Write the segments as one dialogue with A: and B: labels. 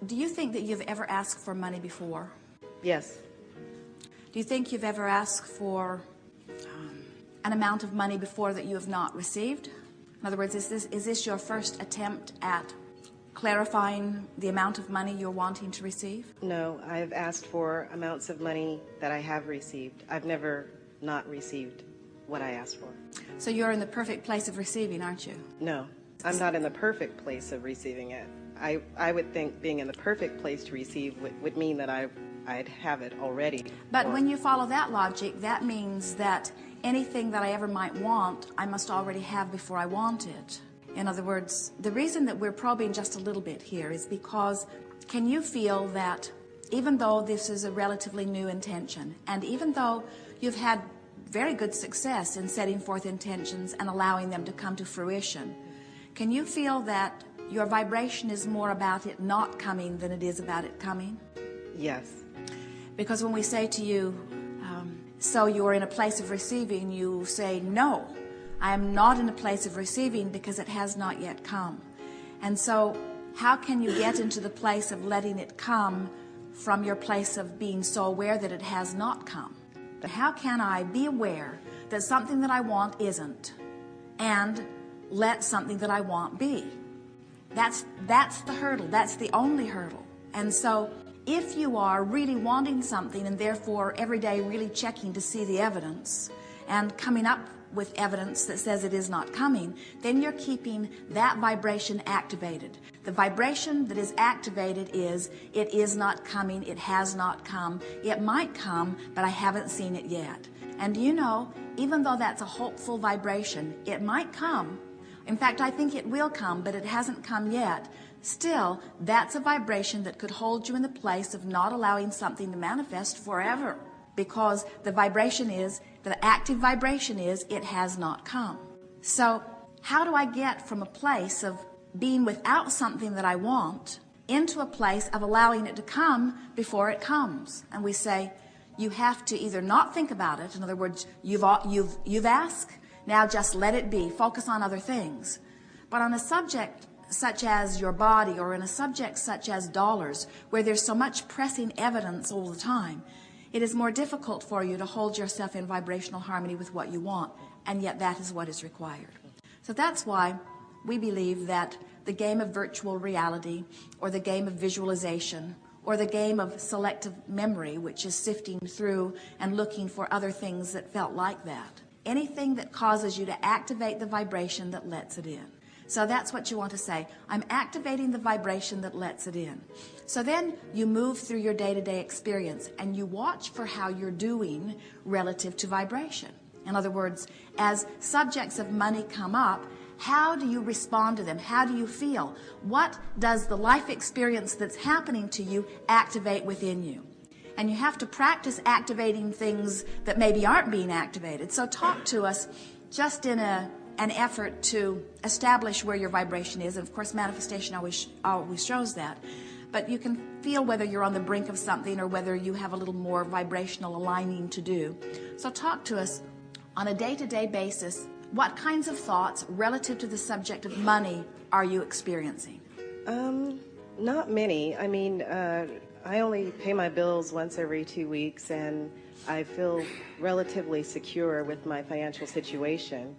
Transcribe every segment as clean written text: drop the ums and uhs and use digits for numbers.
A: Do you think that you've ever asked for money before?
B: Yes.
A: Do you think you've ever asked for an amount of money before that you have not received? In other words, is this your first attempt at clarifying the amount of money you're wanting to receive?
B: No, I've asked for amounts of money that I have received. I've never not received what I asked for.
A: So you're in the perfect place of receiving, aren't you?
B: No, I'm not in the perfect place of receiving it. I would think being in the perfect place to receive would mean that I'd have it already.
A: But when you follow that logic, that means that anything that I ever might want, I must already have before I want it. In other words, the reason that we're probing just a little bit here is because can you feel that even though this is a relatively new intention, and even though you've had very good success in setting forth intentions and allowing them to come to fruition, can you feel that your vibration is more about it not coming than it is about it coming?
B: Yes.
A: Because when we say to you, so you're in a place of receiving, you say, no, I am not in a place of receiving because it has not yet come. And so how can you get into the place of letting it come from your place of being so aware that it has not come? How can I be aware that something that I want isn't and let something that I want be? That's the hurdle. That's the only hurdle. And so if you are really wanting something and therefore every day really checking to see the evidence and coming up with evidence that says it is not coming, then you're keeping that vibration activated. The vibration that is activated is, it is not coming, it has not come, it might come, but I haven't seen it yet. And you know, even though that's a hopeful vibration, it might come. In fact, I think it will come, but it hasn't come yet. Still, that's a vibration that could hold you in the place of not allowing something to manifest forever. Because the vibration is, the active vibration is, it has not come. So how do I get from a place of being without something that I want into a place of allowing it to come before it comes? And we say, you have to either not think about it, in other words, you've asked, now just let it be, focus on other things. But on a subject such as your body, or in a subject such as dollars, where there's so much pressing evidence all the time, it is more difficult for you to hold yourself in vibrational harmony with what you want, and yet that is what is required. So that's why we believe that the game of virtual reality, or the game of visualization, or the game of selective memory, which is sifting through and looking for other things that felt like that, anything that causes you to activate the vibration that lets it in. So that's what you want to say. I'm activating the vibration that lets it in. So then you move through your day-to-day experience and you watch for how you're doing relative to vibration. In other words, as subjects of money come up, how do you respond to them? How do you feel? What does the life experience that's happening to you activate within you? And you have to practice activating things that maybe aren't being activated. So talk to us just in an effort to establish where your vibration is. And of course, manifestation always shows that. But you can feel whether you're on the brink of something or whether you have a little more vibrational aligning to do. So talk to us on a day-to-day basis. What kinds of thoughts relative to the subject of money are you experiencing?
B: Not many. I mean, I only pay my bills once every 2 weeks, and I feel relatively secure with my financial situation.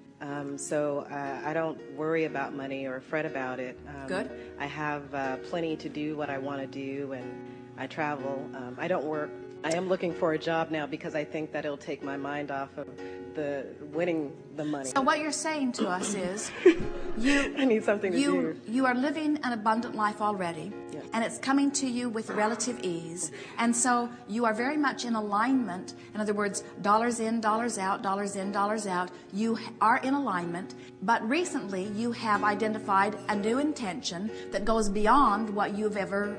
B: So I don't worry about money or fret about it.
A: Good.
B: I have plenty to do what I want to do, and I travel. I don't work. I am looking for a job now because I think that it'll take my mind off of the winning the money.
A: So what you're saying to us is
B: I need something to do.
A: You are living an abundant life already,
B: yes,
A: and it's coming to you with relative ease. And so you are very much in alignment. In other words, dollars in, dollars out, dollars in, dollars out. You are in alignment, but recently you have identified a new intention that goes beyond what you've ever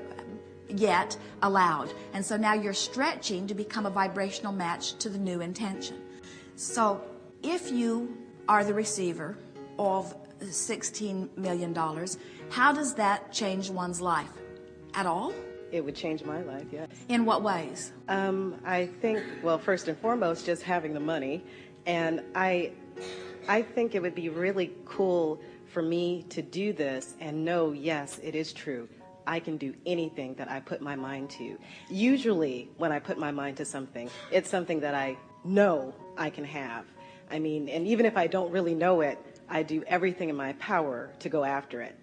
A: yet allowed. And so now you're stretching to become a vibrational match to the new intention. So if you are the receiver of $16 million, how does that change one's life? At all?
B: It would change my life, yes.
A: In what ways?
B: I think, well, first and foremost, just having the money. And I think it would be really cool for me to do this and know, yes, it is true. I can do anything that I put my mind to. Usually, when I put my mind to something, it's something that I know I can have. I mean, and even if I don't really know it, I do everything in my power to go after it.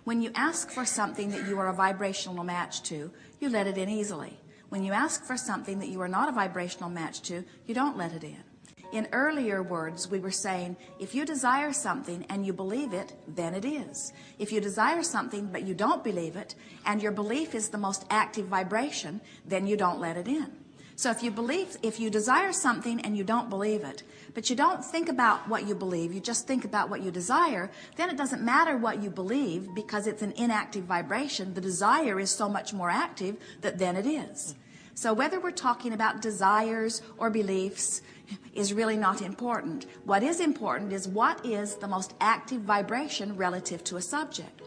A: When you ask for something that you are a vibrational match to, you let it in easily. When you ask for something that you are not a vibrational match to, you don't let it in. In earlier words, we were saying, if you desire something and you believe it, then it is. If you desire something but you don't believe it, and your belief is the most active vibration, then you don't let it in. So if you desire something and you don't believe it, but you don't think about what you believe, you just think about what you desire, then it doesn't matter what you believe because it's an inactive vibration. The desire is so much more active that then it is. So whether we're talking about desires or beliefs is really not important. What is important is what is the most active vibration relative to a subject.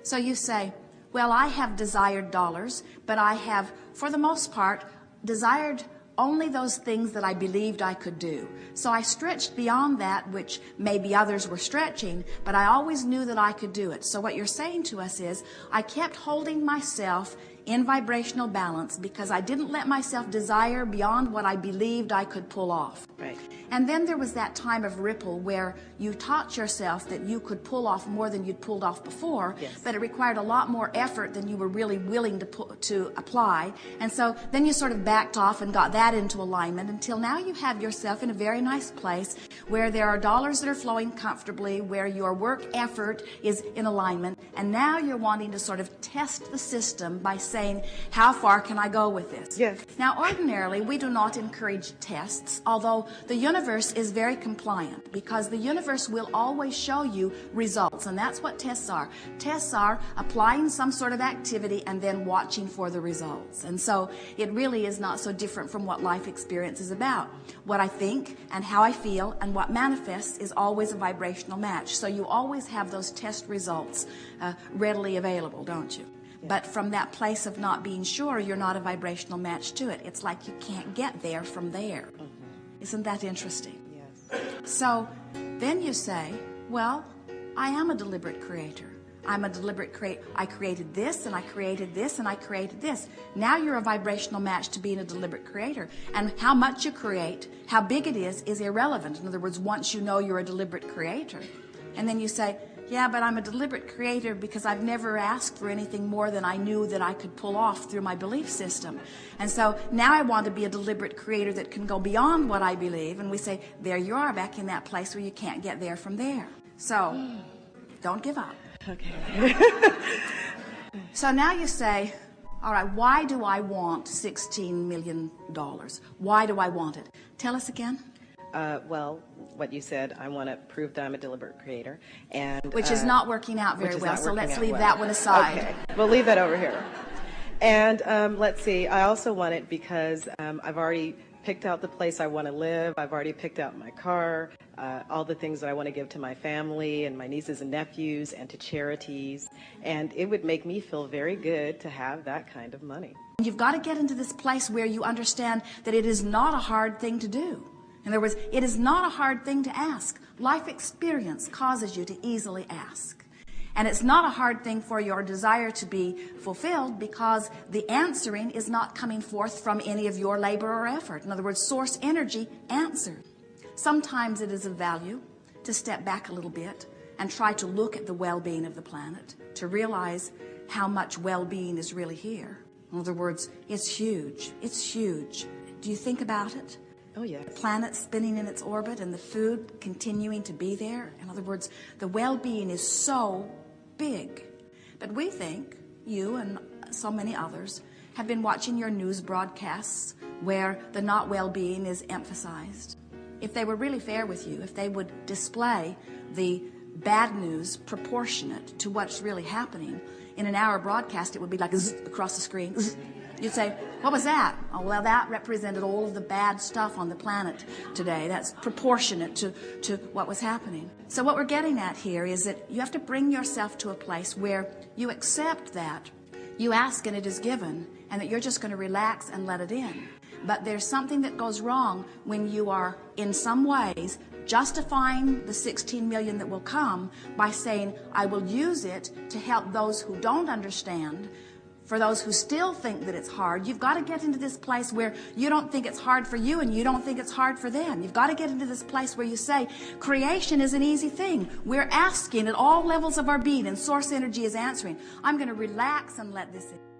A: So you say, well, I have desired dollars, but I have, for the most part, desired only those things that I believed I could do. So I stretched beyond that, which maybe others were stretching, but I always knew that I could do it. So what you're saying to us is, I kept holding myself in vibrational balance because I didn't let myself desire beyond what I believed I could pull off.
B: Right.
A: And then there was that time of ripple where you taught yourself that you could pull off more than you'd pulled off before,
B: yes,
A: but it required a lot more effort than you were really willing to apply. And so then you sort of backed off and got that into alignment until now you have yourself in a very nice place where there are dollars that are flowing comfortably, where your work effort is in alignment, and now you're wanting to sort of test the system by saying, how far can I go with this?
B: Yes.
A: Now, ordinarily, we do not encourage tests, although the universe is very compliant because the universe will always show you results, and that's what tests are. Tests are applying some sort of activity and then watching for the results. And so it really is not so different from what life experience is about. What I think and how I feel and what manifests is always a vibrational match. So you always have those test results readily available, don't you? But from that place of not being sure, you're not a vibrational match to it. It's like you can't get there from there. Isn't that interesting?
B: Yes.
A: So then you say, well, I am a deliberate creator. I'm a deliberate creator. I created this, and I created this, and I created this. Now you're a vibrational match to being a deliberate creator. And how much you create, how big it is irrelevant. In other words, once you know you're a deliberate creator. And then you say, yeah, but I'm a deliberate creator because I've never asked for anything more than I knew that I could pull off through my belief system. And so now I want to be a deliberate creator that can go beyond what I believe. And we say, there you are, back in that place where you can't get there from there. So don't give up.
B: Okay.
A: So now you say, all right, why do I want $16 million? Why do I want it? Tell us again.
B: Well, what you said, I want to prove that I'm a deliberate creator, and
A: which is not working out very well, so let's leave that one aside.
B: Okay, we'll leave that over here. And let's see, I also want it because I've already picked out the place I want to live. I've already picked out my car, all the things that I want to give to my family and my nieces and nephews and to charities, and it would make me feel very good to have that kind of money.
A: You've got to get into this place where you understand that it is not a hard thing to do. In other words, it is not a hard thing to ask. Life experience causes you to easily ask. And it's not a hard thing for your desire to be fulfilled because the answering is not coming forth from any of your labor or effort. In other words, source energy answered. Sometimes it is of value to step back a little bit and try to look at the well-being of the planet, to realize how much well-being is really here. In other words, it's huge. It's huge. Do you think about it?
B: Oh, yes.
A: The planet spinning in its orbit and the food continuing to be there. In other words, the well-being is so big. But we think, you and so many others, have been watching your news broadcasts where the not well-being is emphasized. If they were really fair with you, if they would display the bad news proportionate to what's really happening, in an hour broadcast it would be like across the screen. You'd say, what was that? Oh, well, that represented all of the bad stuff on the planet today. That's proportionate to what was happening. So what we're getting at here is that you have to bring yourself to a place where you accept that, you ask and it is given, and that you're just going to relax and let it in. But there's something that goes wrong when you are, in some ways, justifying the 16 million that will come by saying, I will use it to help those who don't understand, For those who still think that it's hard, you've got to get into this place where you don't think it's hard for you and you don't think it's hard for them. You've got to get into this place where you say, creation is an easy thing. We're asking at all levels of our being, and source energy is answering. I'm going to relax and let this in.